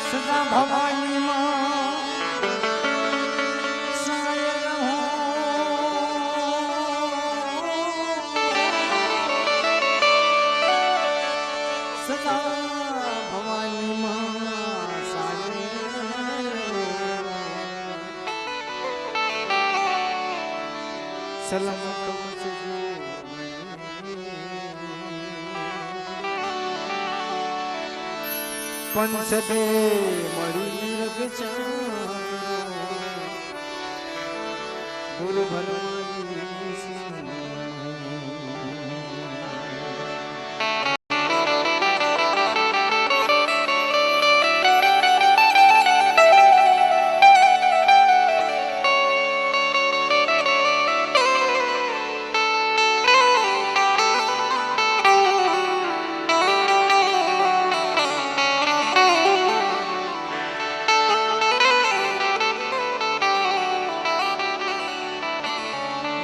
સદા ભવાની માં સાય રહો સદા ભવાની માં સાય સલામત બચજો પંચદે મળી રગચા ગુરુ ભરવાની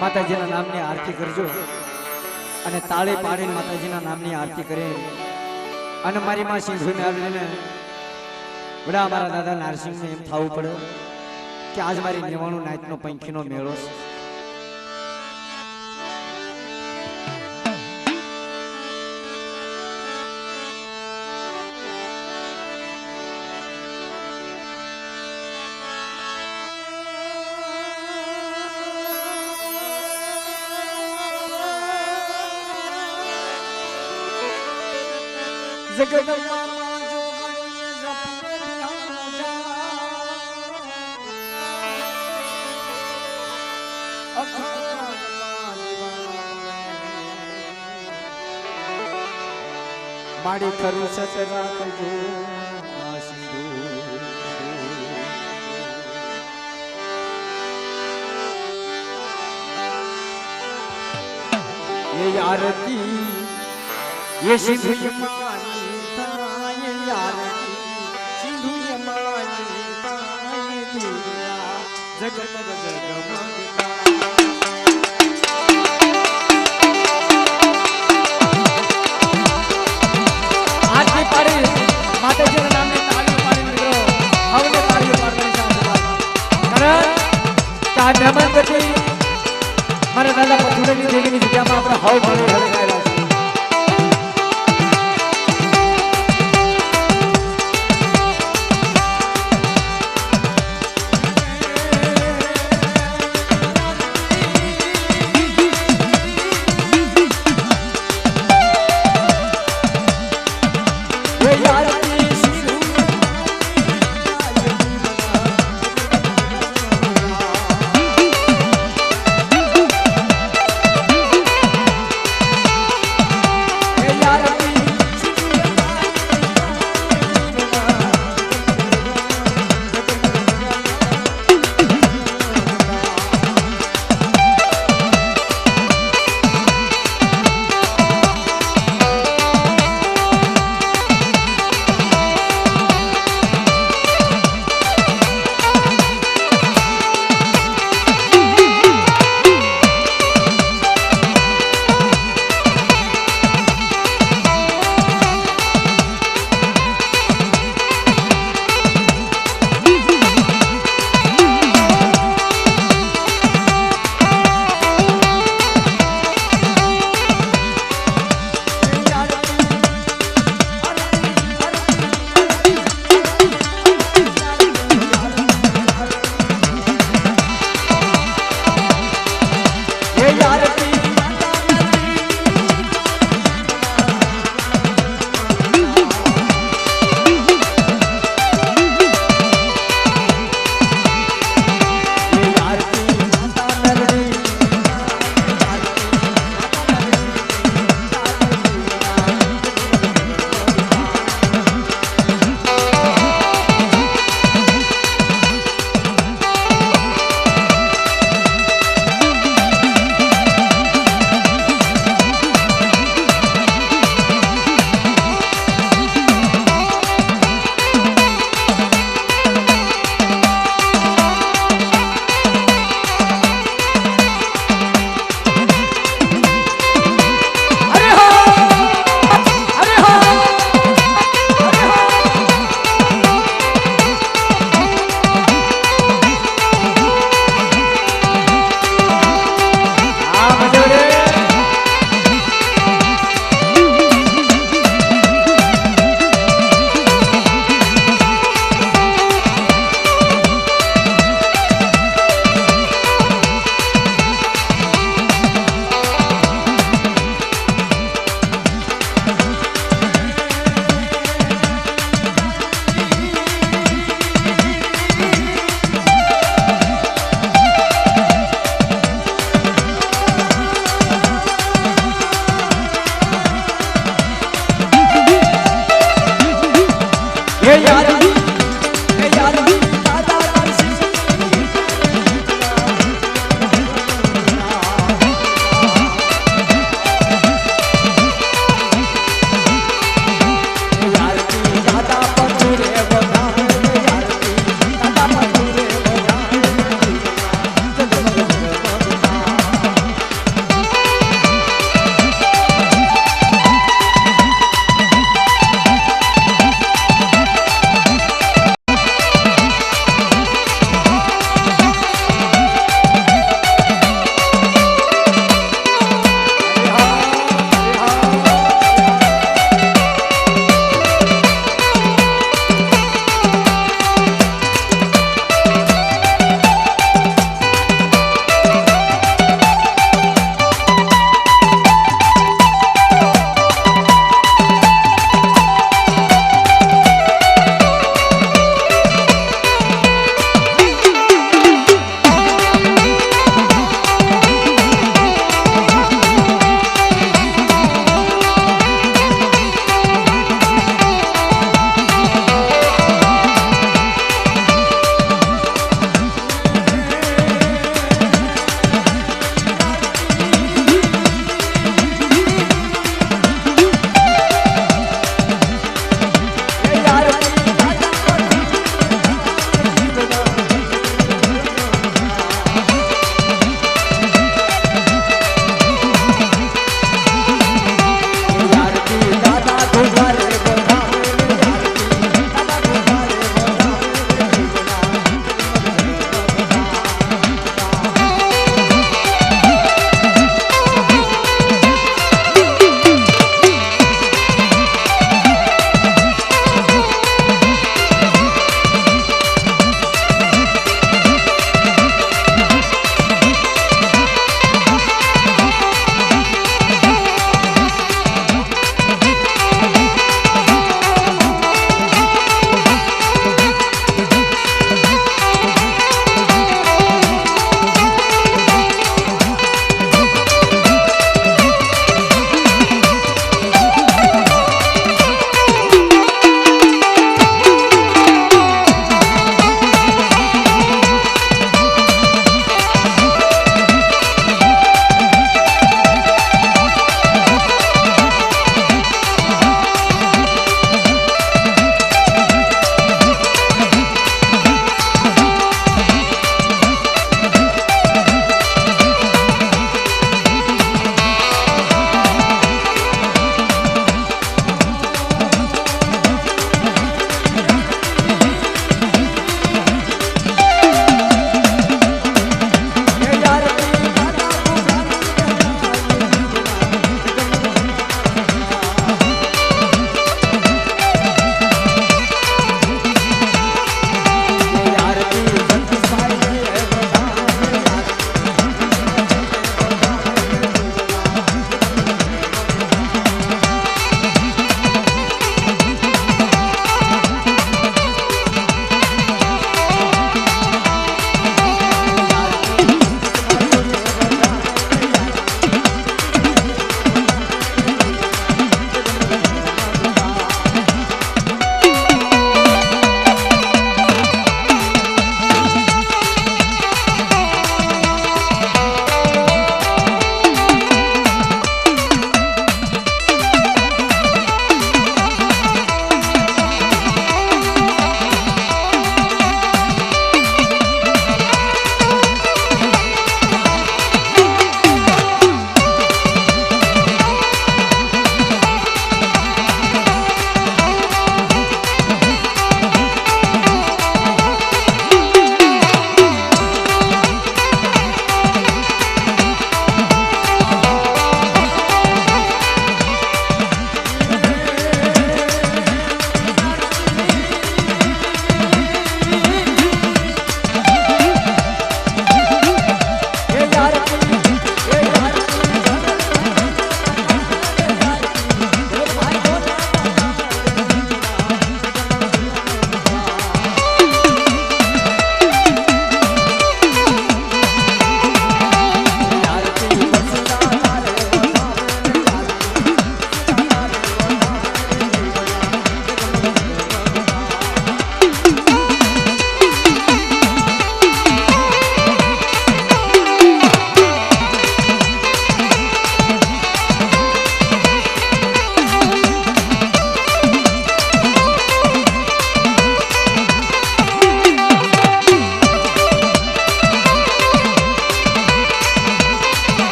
માતાજીના નામની આરતી કરજો અને તાળી પાડીને માતાજીના નામની આરતી કરે અને મારી માં સિંધુને આવીને વડા મારા દાદા નારસિંહને એમ થવું પડે કે આજ મારી 99 નાઈટનો પંખીનો મેળો છે. જગદંબા માં જોગણીએ જપીએ ધ્યાન માડી ખરું સત રાખજો ये आरती ये सिंधु यमानी ताये आरती सिंधु यमानी ताये दिया जगत जगमगता आरती पाड़ी माताजीના નામે તાળીઓ પાડી મિત્રો હવે તાળીઓ પાડવાની છે કારણ કે આ મહેમાન ગતિ મારા દાદા પથુરેની દેવીની જગ્યામાં આપણે હાવ ભણી હળગાયેલા છે.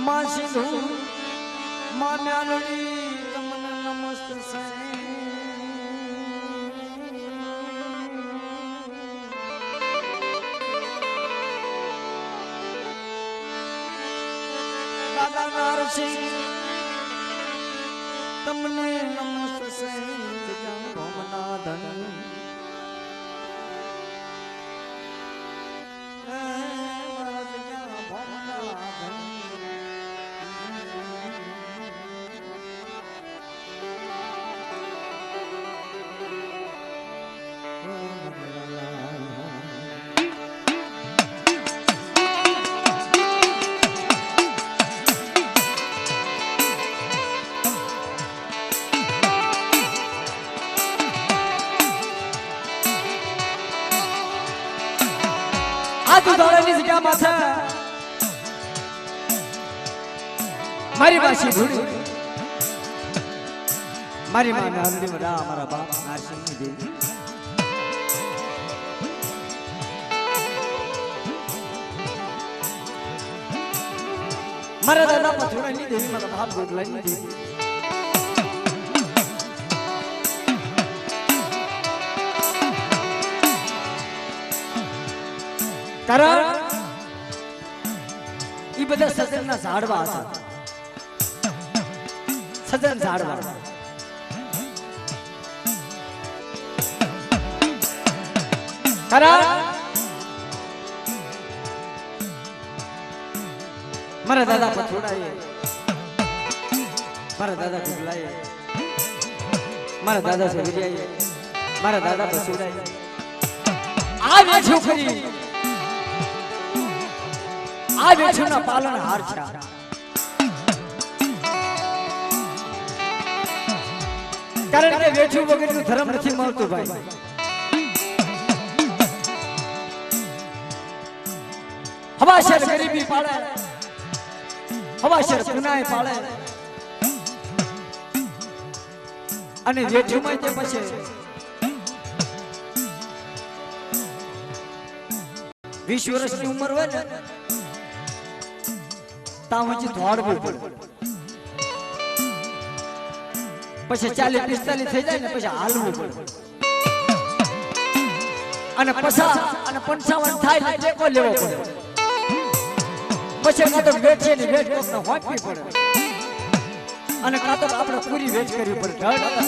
માં સિંધુ માં મ્યાલડી તમને નમસ્તે દાદા નારસિંહ તમને નમસ્તે ભોમનાધન દોડાની જગ્યા માથે મારી માસી ભૂડી મારી માં નારડી વડા અમારા બાપ નારસિંહની દેવી મારા દાદા પથોડાની દેવી મારા બાપ ગોગલાની દેવી કારણ ઈ બધા સજનના ઝાડવા હતા સજન ઝાડવા કારણ મારા દાદા પથોડાએ મારા દાદા ગુગલાએ મારા દાદા સવિરિયાએ મારા દાદા બસુડાએ આ બે છોકરી આ વેઠુના પાલન હાર છે કારણ કે વેઠું વગરનું ધર્મ નથી મળતું ભાઈ હવાશર ગરીબી પાળે હવાશર પુનાય પાળે અને વેઠુમાં તે પછી 20 વર્ષની ઉંમર હોય ને તાવજી ધોડવું પડે પછી 40-45 થઈ જાય ને પછી હાલવું પડે અને 55 થાય ને ટેકો લેવો પડે પછી કાં તો વેઠ છે ને વેઠ કોકને હોંપવી પડે અને કાં તો આપણે પૂરી વેચ કરવી પડે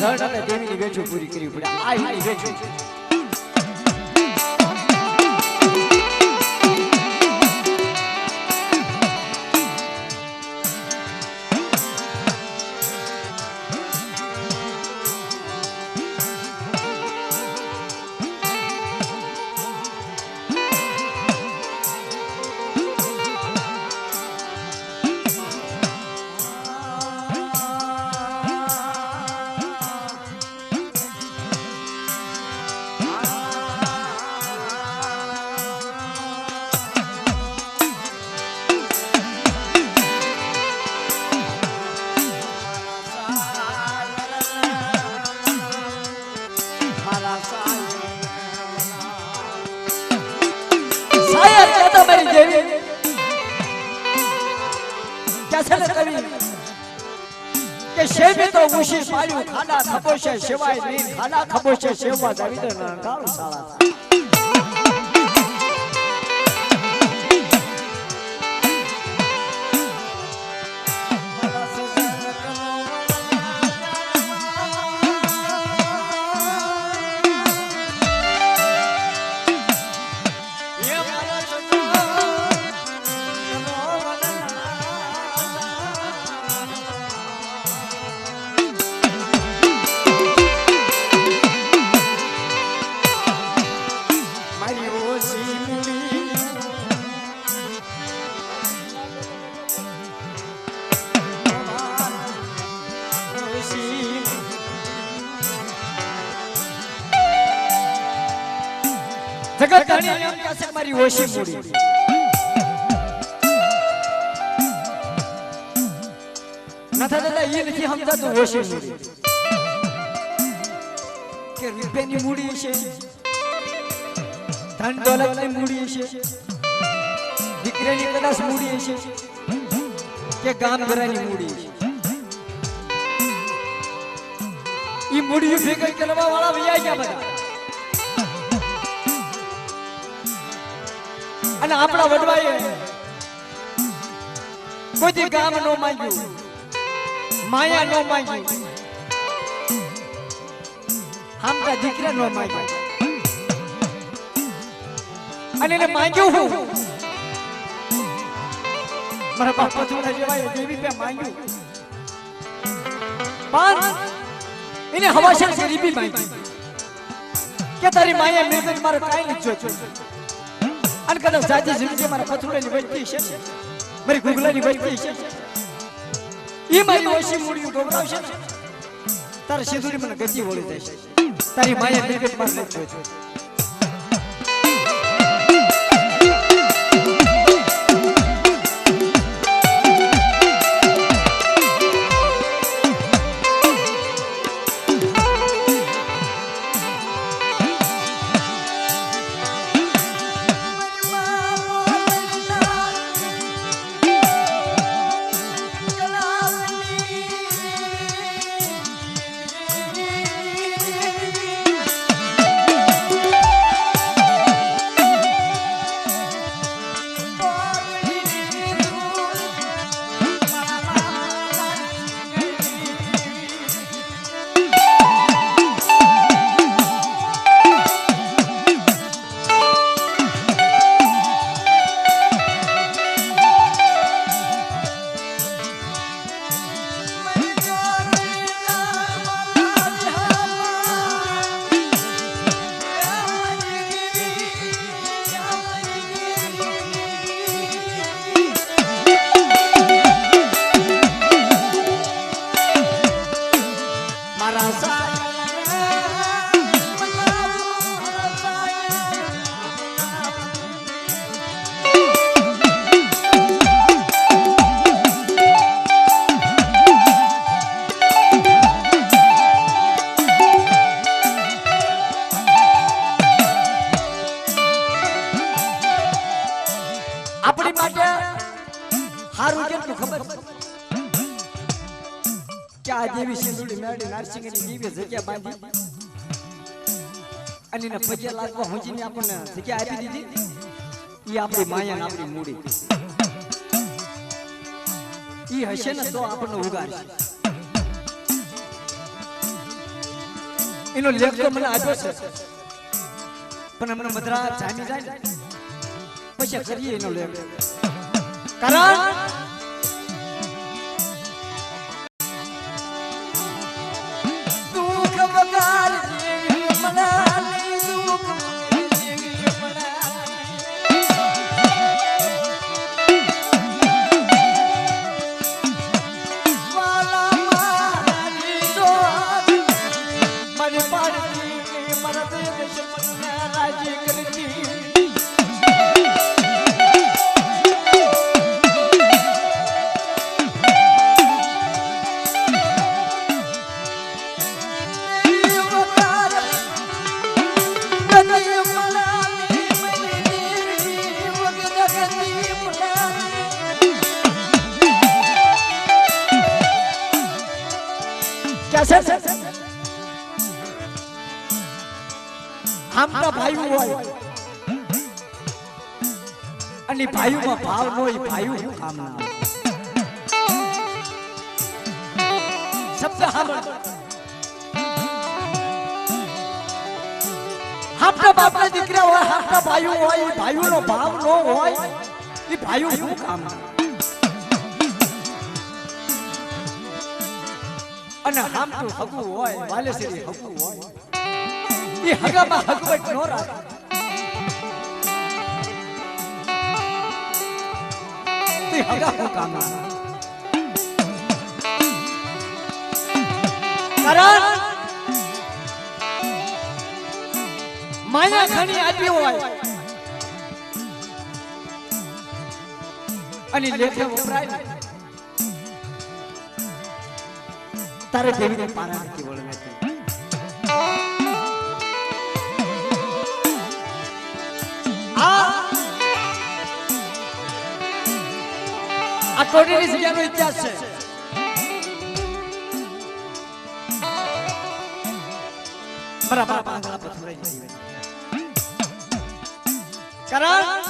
ધડ દેવીની વેચું પૂરી કરવી પડે આ હીની વેચું કે શેબી તો ઉશી પાડ્યું ખાડા ખબોશે સેવાય નહીં ખાડા ખબોશે સેવા જાવી દે ના ગાળું સાળા જગત ધણી એમ કહે છે મારી ઓછી મૂડી નથા દાદા એ નથી સમજાતું ઓછી મૂડી કે રૂપિયાની મૂડી છે ધન દોલતની મૂડી છે દીકરીની કદાચ મૂડી છે કે ગામ ઘરાની મૂડી ઈ મૂડી ભેગા કરવા વાળા વૈયા ગયા બધા અને આપણા વડવાએ કોઈ ગામ નો માંગ્યું માયા નો માંગ્યું આમકા દીકરા નો માંગ્યું અને એને માંગ્યું હું મારા બાપા થોડા જેવા દેવી પે માંગ્યું પણ એને હવાશર ગરીબી માંગી કે તારી માયા મિલકત મારે કાઈ નથી જોઈતું અને કદાચ જાજી જમીન મારા પથુડાની વચ્ચે છે મારી ગુગલાની વચ્ચે છે ઈ મારી ઓછી મૂડી ગોબરાવશે તારે સિંદૂરી મને ગતિ વળી દેશે તારી માયા મિલકત મારે નથી જોઈતું આપણી માટે હારું કેટલું ખબર કે આ દેવી સિંદુડી મેળી નારસિંગની જીવે જગ્યા બાંધી અને એને પગે લાગવા હુંજીને આપણને જગ્યા આપી દીધી ઈ આપણી માયા ને આપણી મૂડી ઈ હશે ને તો આપણને ઉગાડશે એનો લેખ તો મને આપ્યો છે પણ હમણાં મધરા જામી જાય ને પછી કરીએ એનો લેખ કારણ દુઃખ વગાર મનાલી દુઃખ રાજી કરતી આમના ભાઈઓ હોય અને ભાઈઓમાં ભાવ ન હોય ભાઈઓ શું કામ ના શબ્દ સાંભળ આપણા બાપના દીકરા હોય આપણા ભાઈઓ હોય ભાઈઓનો ભાવ ન હોય એ ભાઈઓ શું કામ ના અને આમ તો હગું હોય વાલેશ્રી હગું હોય એ હગામાં હગવટ ન રાખે તે હગા હું કામ કારણ માયા ઘણી આપી હોય અને લેખે વપરાય તારે દેવીને પારા નથી વળવે આ ટોટીની જગ્યાનો ઇતિહાસ છે. મારા બાપ આંગળા પર થોડાઈ જાય. કારણ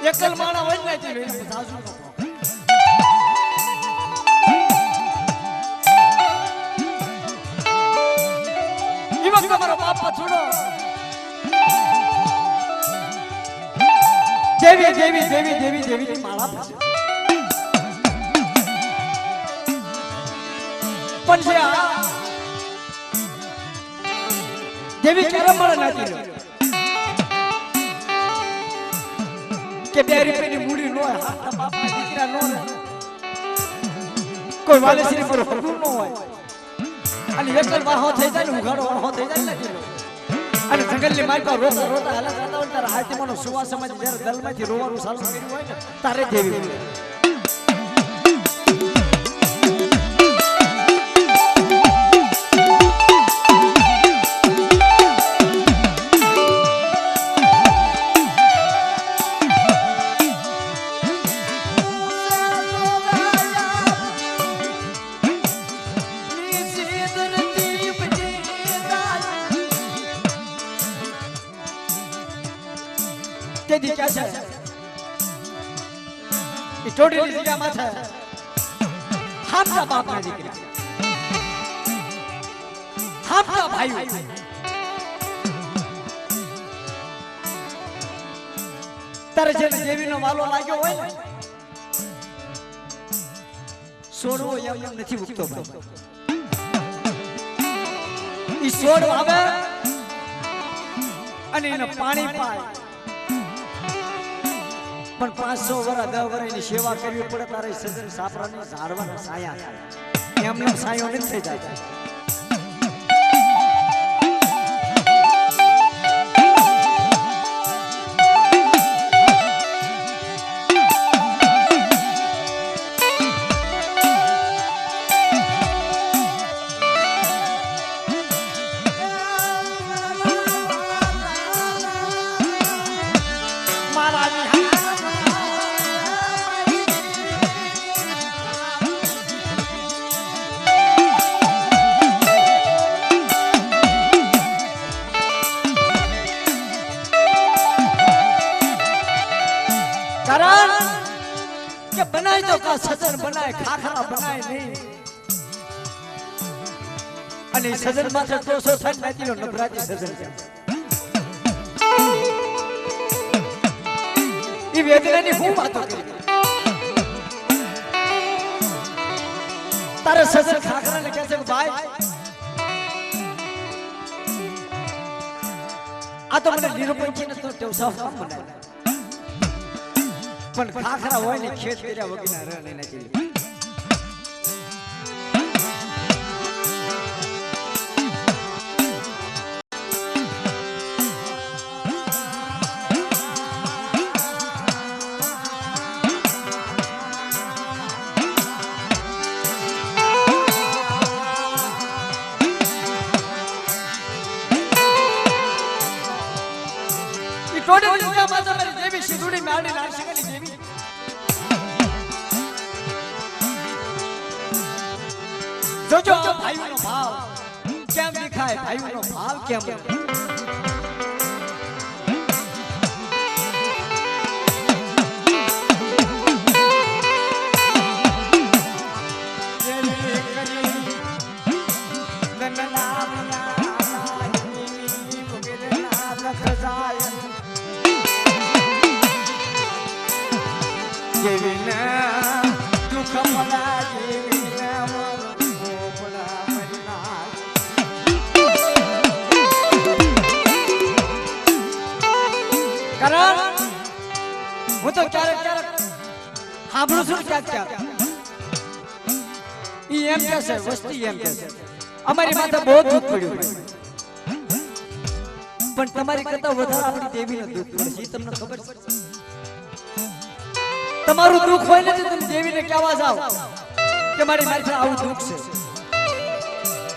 એકલ માણા હોય ને તે સાસુ ઈવક તમારો બાપા છોડો દેવી દેવી દેવી દેવી દેવી ની માળા પણ છે આ દેવી ક્યારે મળે નાખી લો કે 2 રૂપિયાની મૂડી નો હોય હાથના બાપના દીકરા નો રહે કોઈ વાલેશ્રી પર હકું નો હોય અને એકલ વાહો થઈ જાય ને ઉઘાડો વાહો થઈ જાય ને અને જંગલની માલ પર રોતા રોતા હાલા જતા હોય ત્યારે હાથીમાંનો સુવા સમાજ જ્યારે દલમાંથી રોવાનું ચાલુ કર્યું હોય ને તારે દેવી મળે. તેથી કે છે ઈ ટોડીની જગ્યામાં છે હામના બાપના દીકરા હામના ભાઈ તારે જેને દેવીનો વાલો લાગ્યો હોય ને છોડવો એમ નથી ઉગતો ભાઈ. ઈ છોડ આવે અને એને પાણી પાય પણ 500 વર્ષ 10 વર્ષની સેવા કરવી પડે તારે સજન સાપરાની ઝાડવાના સાયા થાય એમને સાયો નથી થઈ જાય. કે બનાય તો કા સજન બનાય ખાખરા બનાય નહીં અને સજન માથે ટોસો થાય નાતીનો નભરાતી સજન છે ઈ વેદનાની હું વાતો કરી તારે સજન ખાખરાને કહે છે કે ભાઈ આ તો મને નિરૂપણ છે તો ટેવસાવ કામ બનાય પણ ખાખરા હોય ને ખેત કર્યા વગરના રહે નહીં નથી. ટોડી દુનિયા માં તમારી દેવી સિંધુડી માડી લાગશે દેવી જોજો ભાઈનો ભાવ કેમ દેખાય ભાઈનો ભાવ કેમ હું તો ક્યારેક ક્યારેક સાંભળું છું ક્યાંક ક્યાંક ઈ એમ કે છે વસ્તી એમ કે છે અમારી માથે બહુ દુઃખ પડ્યું પણ તમારી કરતા વધારે આપણી દેવીને દુઃખ પડે છે તમને ખબર છે તમારું દુઃખ હોય ને તો તમે દેવીને કહેવા જાવ કે મારી સાથે આવું દુઃખ છે,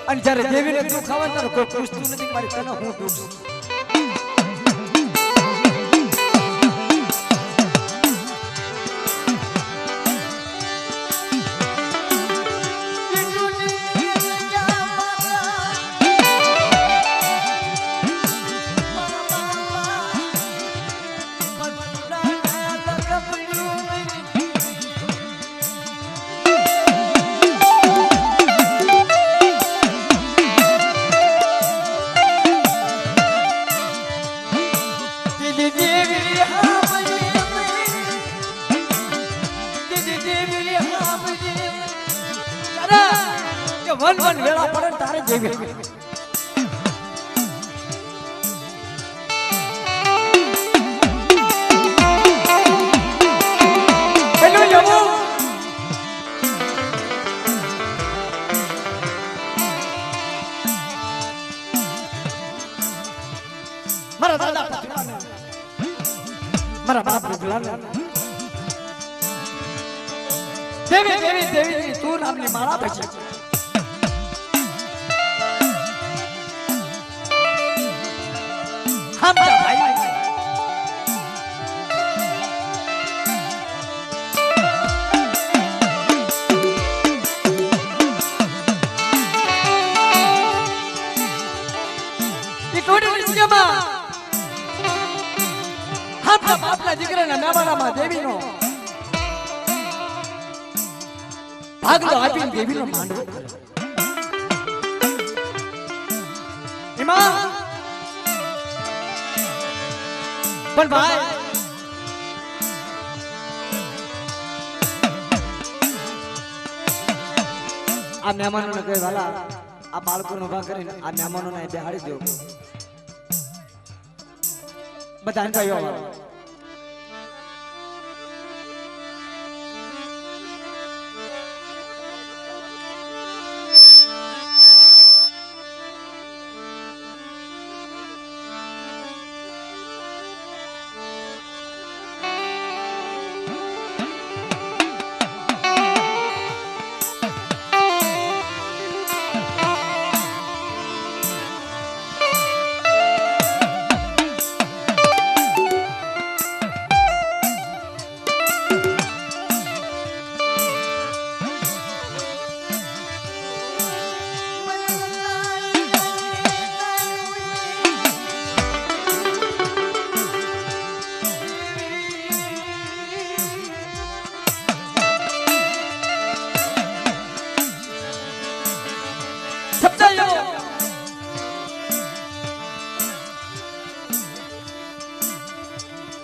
અને જ્યારે દેવીને દુઃખ આવે ત્યારે કોઈ પૂછતું નથી મારી તને હું દુઃખ છે. વન વન વેળા પડે તારે જેવી મારા દાદા મારા બાપ દેવી દેવી દેવી તું નામની માળા પછી દેવીનો ભાગલો આપીને દેવીનો માંડવો એમાં પણ ભાઈ આ મહેમાનોને કહે વાલા આ બાળકોને ઉભા કરીને આ મહેમાનોને બેહાડી દો બધાને કહ્યું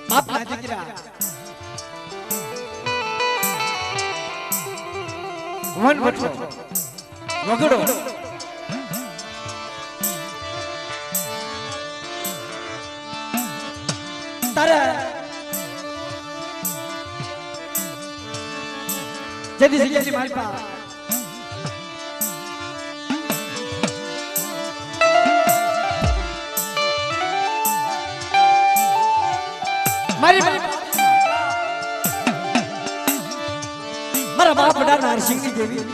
બાપના દીકરા વનવટો વગડો તારે જેદી જગ્યાની મારી પા મારા બાપ બડા નારસિંહની દેવી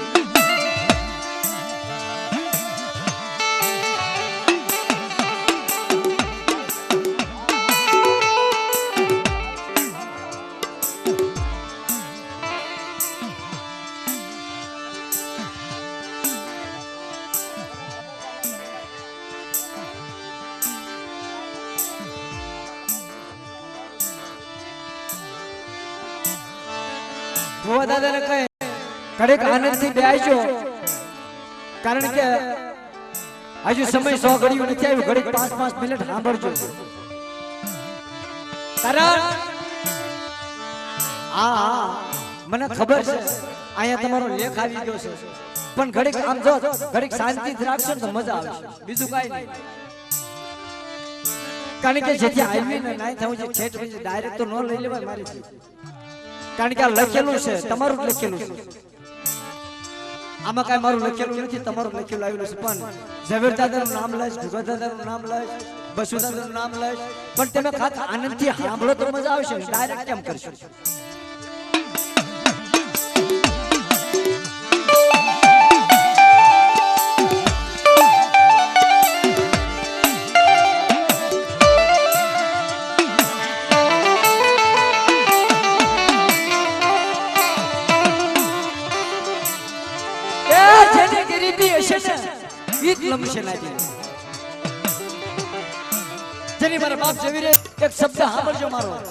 ભુવા દાદાને કહે ઘડીક આનંદથી બેસજો કારણ કે હજુ સમય 100 ઘડીઓ નથી આવ્યું ઘડીક 5-5 મિનિટ સાંભળજો કારણ હા મને ખબર છે અહીંયા તમારો લેખ આવી ગયો છે પણ ઘડીક આમ જો ઘડીક શાંતિથી રાખશો ને તો મજા આવશે બીજું કાઈ નહીં કારણ કે જેથી આવી ને નાઈ થવું છે છેટ ડાયરેક્ટ તો ન લઈ લેવાય મારીથી કારણ કે આ લખેલું છે તમારું લખેલું છે આમાં કાઈ મારું લખેલું નથી તમારું લખેલું આવેલું છે પણ ઝવેર દાદાનું નામ લઈશ ભગત દાદાનું નામ લઈશ બસુ દાદાનું નામ લઈશ પણ તમે ખાસ આનંદથી સાંભળો તો મજા આવશે ડાયરેક્ટ કેમ કરશો પરમિશન આપી જેની મારા બાપ જેવી રે એક શબ્દ સાંભળજો મારો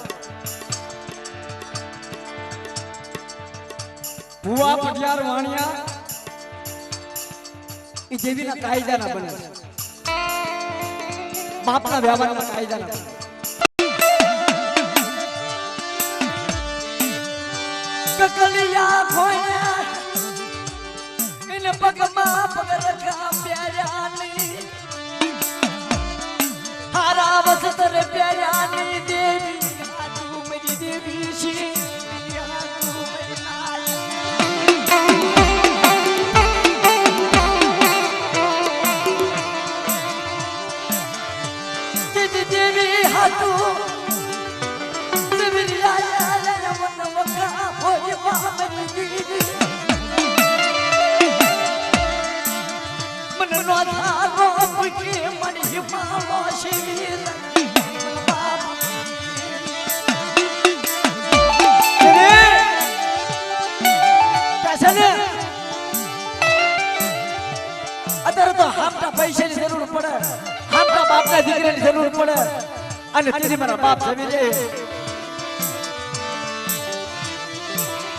ભુવા પટિયાર વાણિયા એ જેવીના કાયદા ના બને બાપના વ્યવહારના કાયદા ના કકલિયા ખોયા ઇને પગમાં પગ રખા પ્યારાની હારા વસતર પ્યારાની દેવી તું મેરી દેવી છે તું મેરી નાય દેવી હાતુ દેવી આયા મન વકા હોય મામરી દેવી મન નો થારો કે મની મામો શિવીર અત્યારે તો હામટા પૈસાની જરૂર પડે હામટા બાપના દીકરાની જરૂર પડે અને તેથી મારા બાપ જમી રે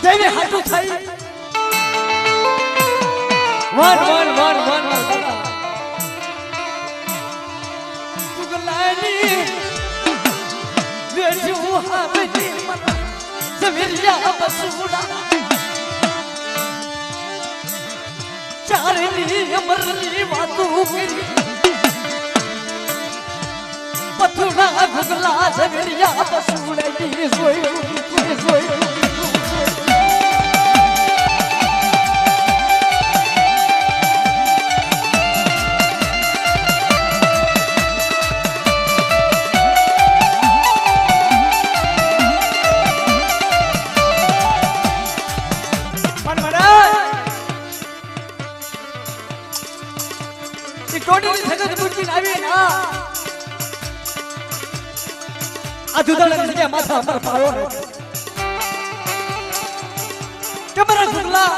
જઈને હાટું થઈ વન ગુગલાની વેજુ હાબજી મન જવિરિયા બસુડા ચારેલી અમરલી વાતો કરી પથુડા ગુગલા જવિરિયા બસુડા દી જોઈ માથા પર પાયો કમરા ગુગલા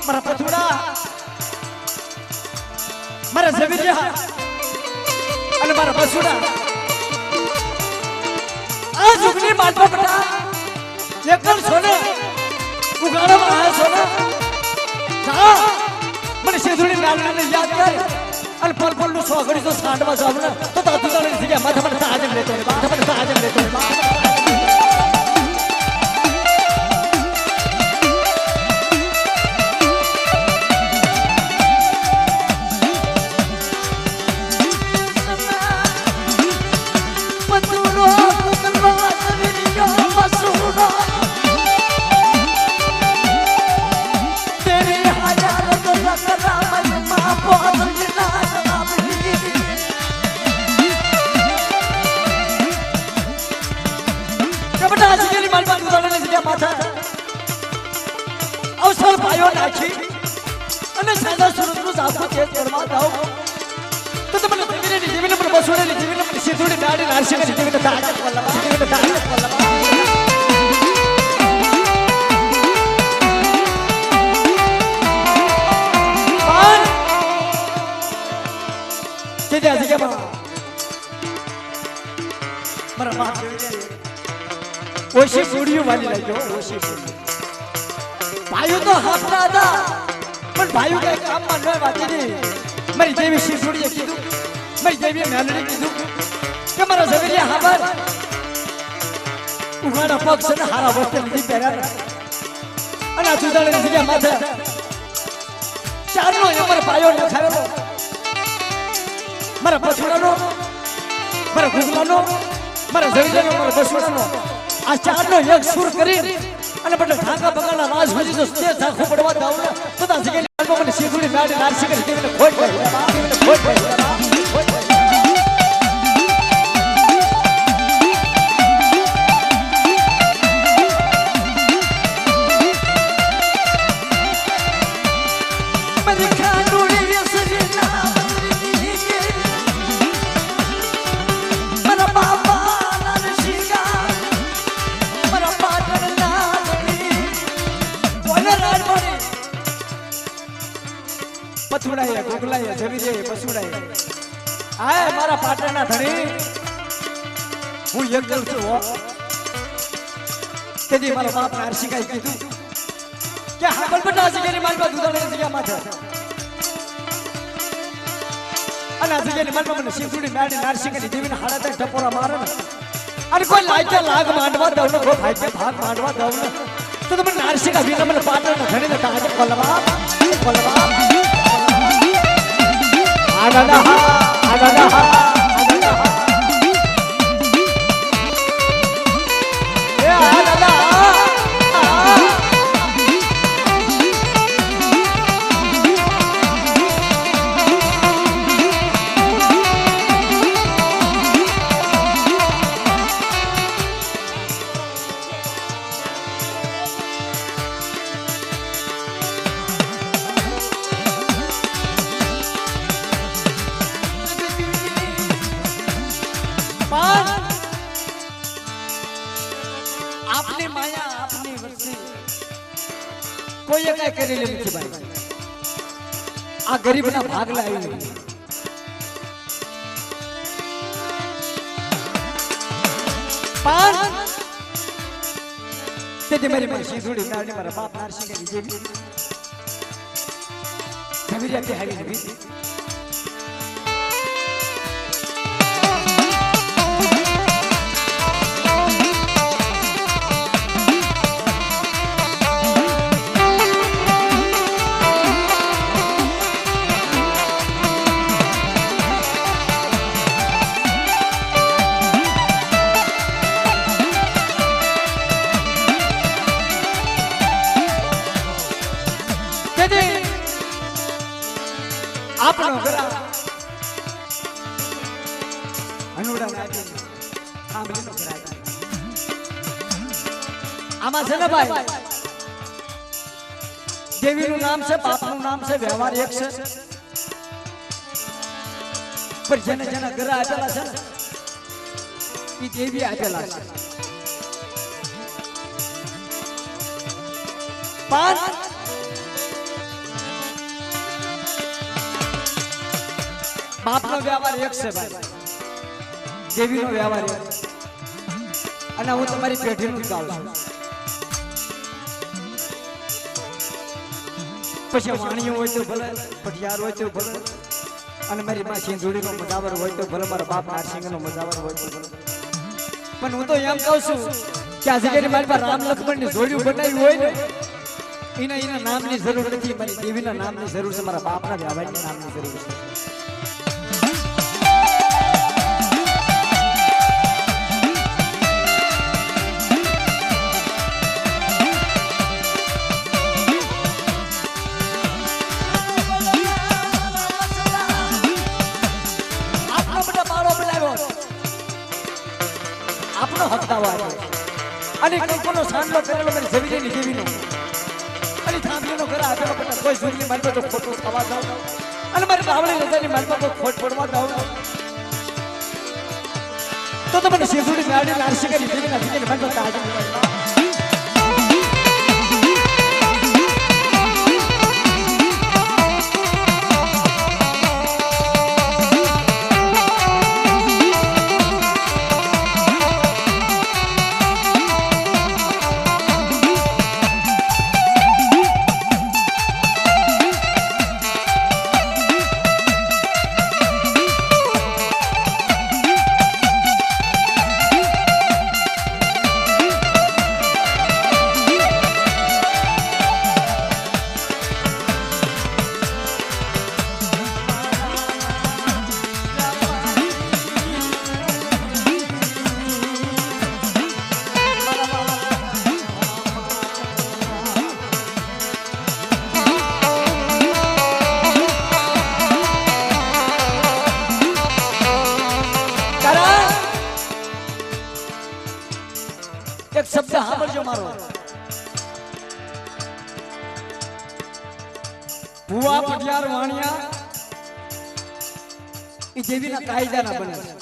મારા પથુડા મારા જવિરિયા અને મારા બસુડા આ જુગની માટો બટા એકલ સોને ઉગાડમાં આ સોને જા મને સેધુડી નાલને યાદ કર અને પલ નું સોગડી તો સાંડવા જાવ ને તો તાતું તારે જગ્યા માથા પર તાજમ લેતો રે માથા પર તાજમ લેતો રે અવસર પાયો નાખી અને સાદા સુરતનું ઝાપું તેજ કરવા દઉં તો તમને જીવીને પણ બસોડેલી જીવીને પણ સીધુડી દાડી નારસી કરી જીવીને તાજત વલ્લભ જીવીને તાજત વલ્લભ કે આજે કે મારા બાપ ઓછી પૂડીઓ વાલી લાગ્યો ઓછી ભાઈઓ તો હાફતા હતા પણ ભાઈઓ કઈ કામમાં ન વાતી નહીં મારી દેવી શીસુડીએ કીધું મારી દેવી મેલડી કીધું કે મારા જવિરિયા હાબર ઉઘાડા પગ છે ને હારા વસ્તે લીધી પહેર્યા અને આ જુદાળીની જગ્યા માથે ચારનો અમર પાયો લખાવેલો મારા પછડાનો મારા ગુગલાનો મારા જવિરિયાનો મારા બસુડાનો આ ચારનો એક સુર કરી અને બટલે ઢાકા બગાડા રાજ હોજી તો સ્ટેજ ઝાખો પડવા દાવ ને તથા જગ્યાની આલમાં મને સીધુડી નાડી નારસી કરી દેવીને ખોટ ગઈ કુકડાએ ગોગલાએ જવીરે બસુડાએ આય મારા પાટણના ધણી હું એકલ છું હો તેથી મારા બાપ નારસિંહાએ કીધું કે હાબલ બટા જગ્યાની મારી પાસે દુધાળાની જગ્યા માથે અને આ જગ્યાની મારી પાસે મને શિવસુડી મેળી નારસિંહાની દેવીને હાડા તક ટપોરા મારે ને અને કોઈ લાગે લાગ માંડવા દઉં ને કોઈ ભાગ્ય ભાગ માંડવા દઉં ને તો તમે નારસિંહા વીના મને પાટણના ધણીને કાજે કોલવા આનંદ આપની માયા આપની વરસી કોઈએ કઈ કરેલી નથી ભાઈ આ ગરીબના ભાગલા આવી પાન તેથી મારી માં શીધુડી નાડી મારા બાપ નારસિંહાની જેવી જમીરિયા હારી લીધી આપણો ઘરા અનુડા નાખી સાંભળીનો ઘરા આમાં છે ને ભાઈ દેવીનું નામ છે બાપનું નામ છે વ્યવહાર એક છે પણ જેને જેના ઘરા આપેલા છે ને એ દેવી આપેલા છે પાંચ બાપનો વ્યવહાર એક છે ભાઈ દેવીનો વ્યવહાર એક અને હું તમારી પેઢીનું જ ગાઉં છું પછી વાણીઓ હોય તો ભલે પટિયાર હોય તો ભલે અને મારી માં સિંધુડીનો મજાવર હોય તો ભલે મારા બાપ નારસિંહનો મજાવર હોય તો ભલે પણ હું તો એમ કહું છું કે આ જગ્યાએ મારી પાસે રામ લક્ષ્મણની જોડિયું બનાવ્યું હોય ને એના નામની જરૂર નથી મારી દેવીના નામની જરૂર છે મારા બાપના વ્યવહારની નામની જરૂર છે આપણો હકદાવા અને કંકોનો સાંડલો કરેલો મારી જવીરેની દેવીનો અને થાંભલીનો ઘર આપેલો પણ કોઈ જુગલી મારી તો ખોટો થવા દઉં અને મારી બાવળી રજાની મારી તો ખોટ પડવા દઉં તો મને શેઠુડી મેળી નારસિંહાની દેવીના જગ્યાની મારી તો કાઢી એક શબ્દ સાંભળજો મારો ભુવા પટિયાર વાણિયા એ દેવીના કાયદાના બને છે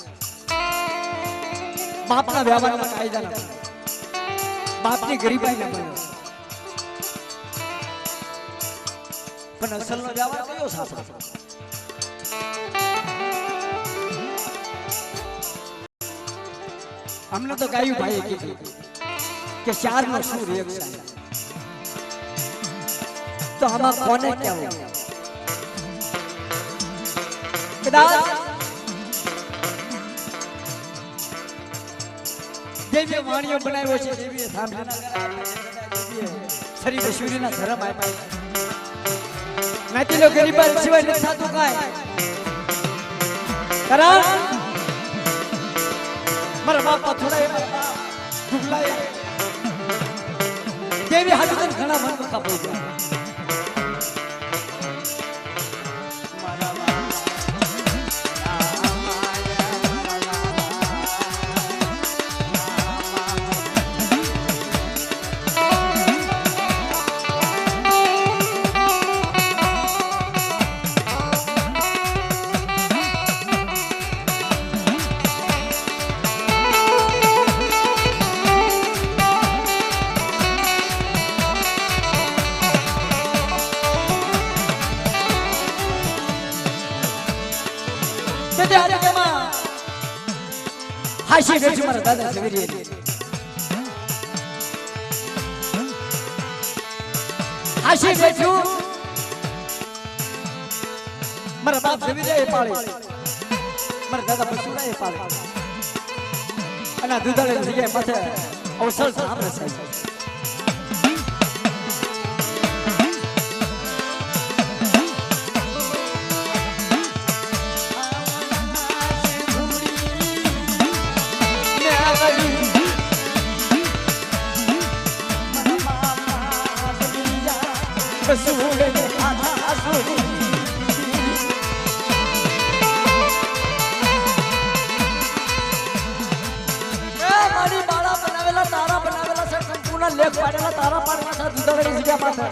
બાપના વ્યવહારના કાયદાના બને બાપની ગરીબાઈના બને પણ અસલનો વ્યવહાર કયો સાસરો? અમને તો ગાયું ભાઈએ કીધું કે ચારનો શું રિએક્શન, તો આમાં કોને કહેવું? કદાચ જે વાણીઓ બનાવ્યો છે દેવીએ શરીર સૂર્યના ધર્મ આપ્યા, નાતીનો ગરીબાર સિવાય નથી થતું કાંઈ. કરા મારા બાપા થોડા ડૂબલાય દેવી હાજર ઘણા મન કાપી ગયા. હાશી ગઈ મારા દાદા સવેરી, હાશી ગઈ મારા બાપ સવેરી પાળે, મારા દાદા પશુડા એ પાળે, અને દુધાળે જગ્યાએ માથે અવસર સાંભળે સાહેબ. લેખ પાડેલા તારા પાડેલા દુધાળાની જગ્યા પાસે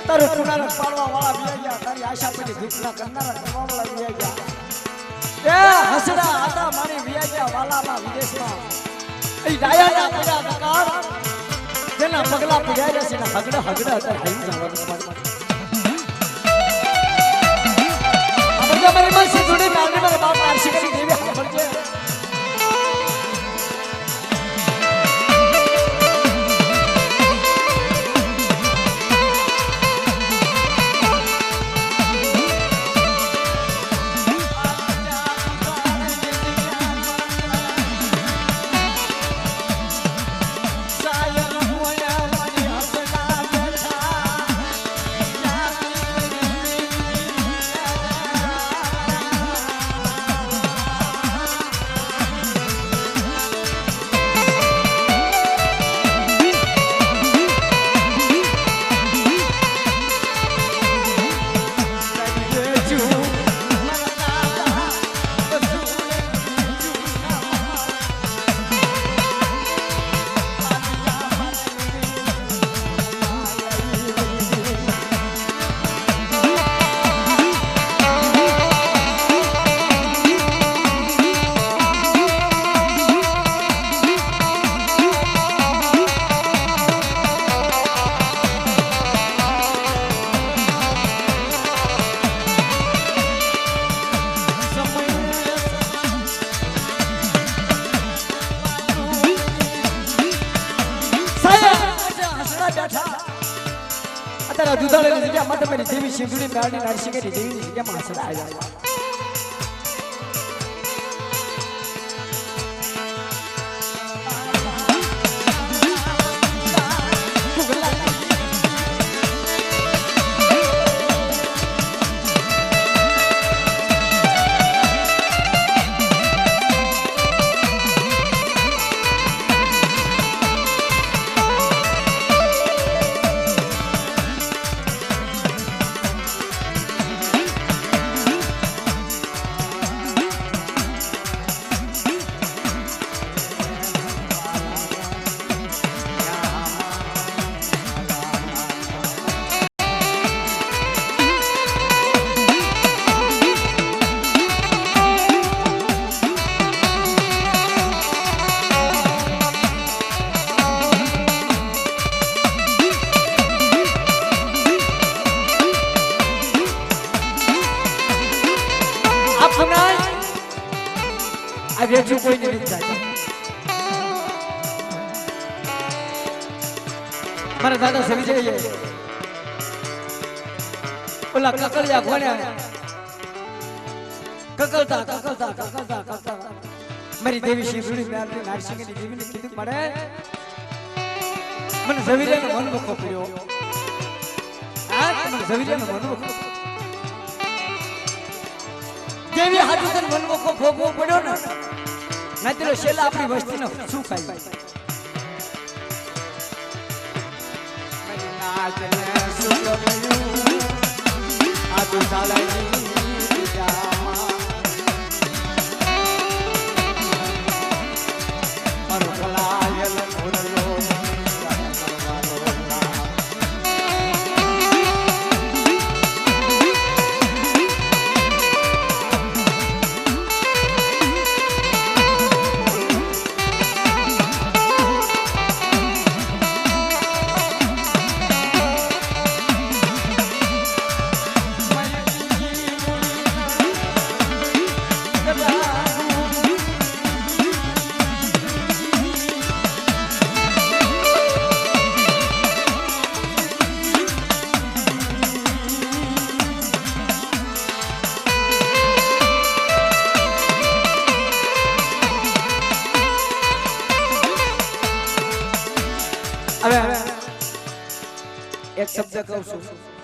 તારે સુનારા પાડવા વાળા વિયા તારી આશા પછી દુખના કરનારા કરવા વાળા વિયા એ હસડા હતા મારી વિયા વાલામાં વિદેશમાં એ ડાયાના પડા નકાર તેના પગલા પગાર્યા છે ને હગડા હગડા હતા હાઈ જવાનું આ બધા મારી માં સીધુડી નાની મારા બાપ આરસી કરી દેવી ખબર છે. દાદા દુધાળાની જગ્યામાં તમારી દેવી શિવડી મેળની નરસિંહની દેવીની જગ્યામાં સદાય જાય આ વેચું કોઈ નહીં જાય મારા દાદા સવી જઈએ ઓલા કકળિયા ભણ્યા કકળતા મારી દેવી શિવડી મેળની નરસિંહની દેવીને કીધું પડે મને ઝવીરાનો મનમુખો પડ્યો આ મને ઝવીરાનો મનમુખો દેવી હાજુ તને મનમુખો ભોગવો પડ્યો ને નાતરો શેલા આપણી વસ્તીનો શું ખાઈ નાચને સુખ મળ્યું આ તો સાલાજી જામા મારો કલાયલ મોરલો હવે એક શબ્દ કહું છું